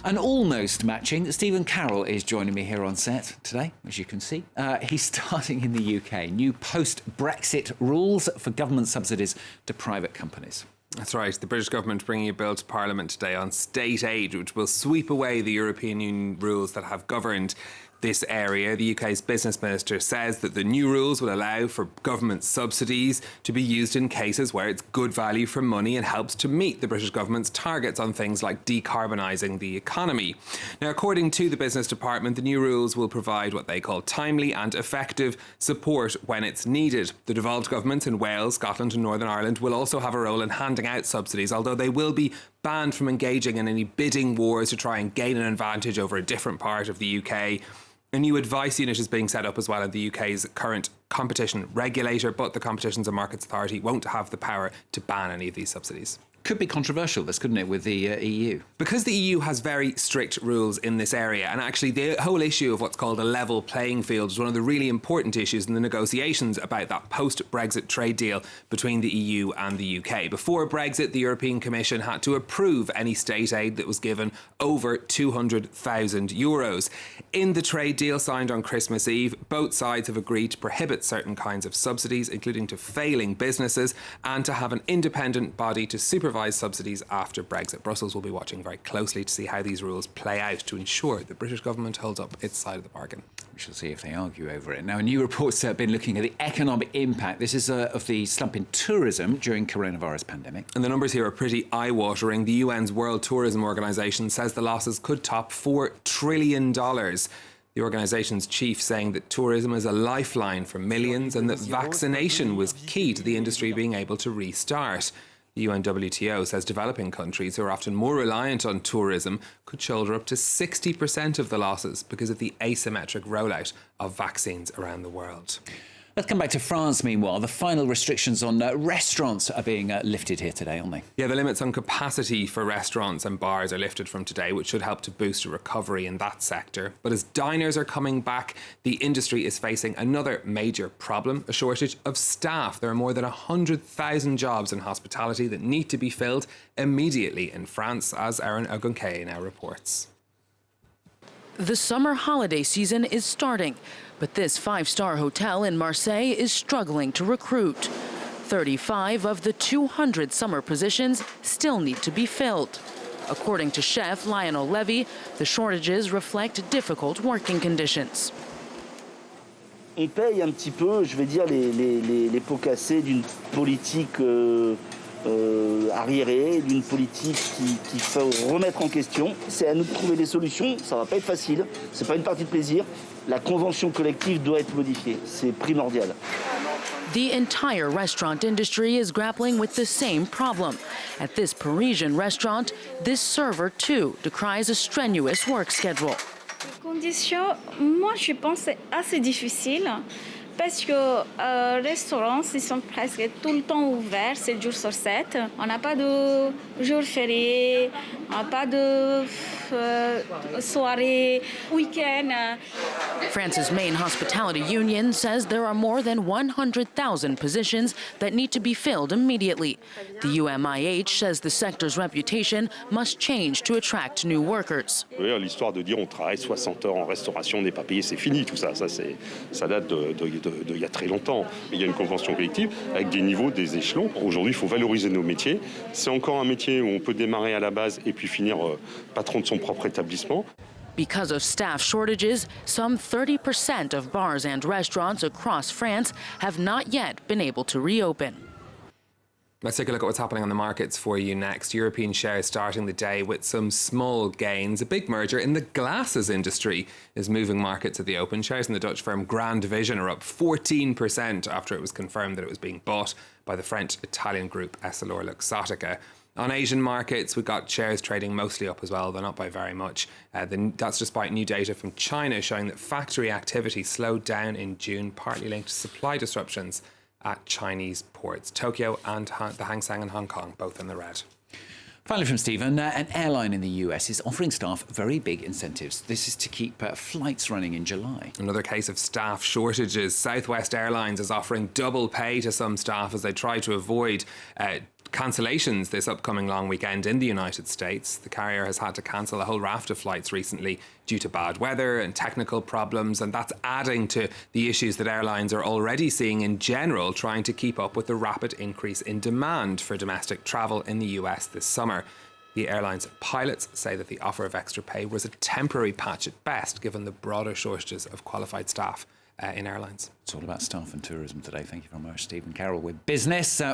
And almost matching, Stephen Carroll is joining me here on set today, as you can see. He's starting in the UK. New post-Brexit rules for government subsidies to private companies. That's right. The British government bringing a bill to Parliament today on state aid, which will sweep away the European Union rules that have governed this area. The UK's business minister says that the new rules will allow for government subsidies to be used in cases where it's good value for money and helps to meet the British government's targets on things like decarbonising the economy. Now, according to the business department, the new rules will provide what they call timely and effective support when it's needed. The devolved governments in Wales, Scotland and Northern Ireland will also have a role in handing out subsidies, although they will be banned from engaging in any bidding wars to try and gain an advantage over a different part of the UK. A new advice unit is being set up as well in the UK's current competition regulator, but the Competitions and Markets Authority won't have the power to ban any of these subsidies. Could be controversial, this, couldn't it, with the EU? Because the EU has very strict rules in this area, and actually the whole issue of what's called a level playing field is one of the really important issues in the negotiations about that post-Brexit trade deal between the EU and the UK. Before Brexit, the European Commission had to approve any state aid that was given over €200,000. In the trade deal signed on Christmas Eve, both sides have agreed to prohibit certain kinds of subsidies, including to failing businesses, and to have an independent body to supervise subsidies after Brexit. Brussels will be watching very closely to see how these rules play out to ensure the British government holds up its side of the bargain. We shall see if they argue over it. Now, a new report's been looking at the economic impact. This is of the slump in tourism during coronavirus pandemic. And the numbers here are pretty eye-watering. The UN's World Tourism Organization says the losses could top $4 trillion. The organisation's chief saying that tourism is a lifeline for millions and that vaccination was key to the industry being able to restart. The UNWTO says developing countries, who are often more reliant on tourism, could shoulder up to 60% of the losses because of the asymmetric rollout of vaccines around the world. Let's come back to France, meanwhile. The final restrictions on restaurants are being lifted here today, aren't they? Yeah, the limits on capacity for restaurants and bars are lifted from today, which should help to boost a recovery in that sector. But as diners are coming back, the industry is facing another major problem, a shortage of staff. There are more than 100,000 jobs in hospitality that need to be filled immediately in France, as Aaron Ogunke now reports. The summer holiday season is starting, but this five-star hotel in Marseille is struggling to recruit. 35 of the 200 summer positions still need to be filled. According to chef Lionel Levy, the shortages reflect difficult working conditions. On paye un petit peu, je vais dire, les pots cassés d'une politique arriérée, d'une politique qu'il faut remettre en question. C'est à nous de trouver des solutions, ça va pas être facile, c'est pas une partie de plaisir. La convention collective doit être modifiée, c'est primordial. The entire restaurant industry is grappling with the same problem. At this Parisian restaurant, this server too decries a strenuous work schedule. Les conditions, moi je pense, c'est assez difficile. Parce que restaurants, ils sont presque tout le temps ouverts, 7 jours sur 7. On n'a pas de jours fériés, on n'a pas de soirées, week-end. France's main hospitality union says there are more than 100,000 positions that need to be filled immediately. The UMIH says the sector's reputation must change to attract new workers. L'histoire de dire on travaille 60 heures en restauration, on n'est pas payé, c'est fini tout ça. Ça date il y a très longtemps. Il y a une convention collective avec des niveaux, des échelons. Aujourd'hui, il faut valoriser nos métiers. C'est encore un métier où on peut démarrer à la base et puis finir patron de son propre établissement. Because of staff shortages, some 30% of bars and restaurants across France have not yet been able to reopen. Let's take a look at what's happening on the markets for you next. European shares starting the day with some small gains. A big merger in the glasses industry is moving markets at the open. Shares in the Dutch firm Grand Vision are up 14% after it was confirmed that it was being bought by the French-Italian group EssilorLuxottica. On Asian markets, we've got shares trading mostly up as well, though not by very much. That's despite new data from China showing that factory activity slowed down in June, partly linked to supply disruptions at Chinese ports. Tokyo and the Hang Seng in Hong Kong, both in the red. Finally from Stephen, an airline in the US is offering staff very big incentives. This is to keep flights running in July. Another case of staff shortages. Southwest Airlines is offering double pay to some staff as they try to avoid cancellations this upcoming long weekend in the United States. The carrier has had to cancel a whole raft of flights recently due to bad weather and technical problems, and that's adding to the issues that airlines are already seeing in general, trying to keep up with the rapid increase in demand for domestic travel in the US this summer. The airline's pilots say that the offer of extra pay was a temporary patch at best, given the broader shortages of qualified staff in airlines. It's all about staff and tourism today. Thank you very much, Stephen Carroll, with Business.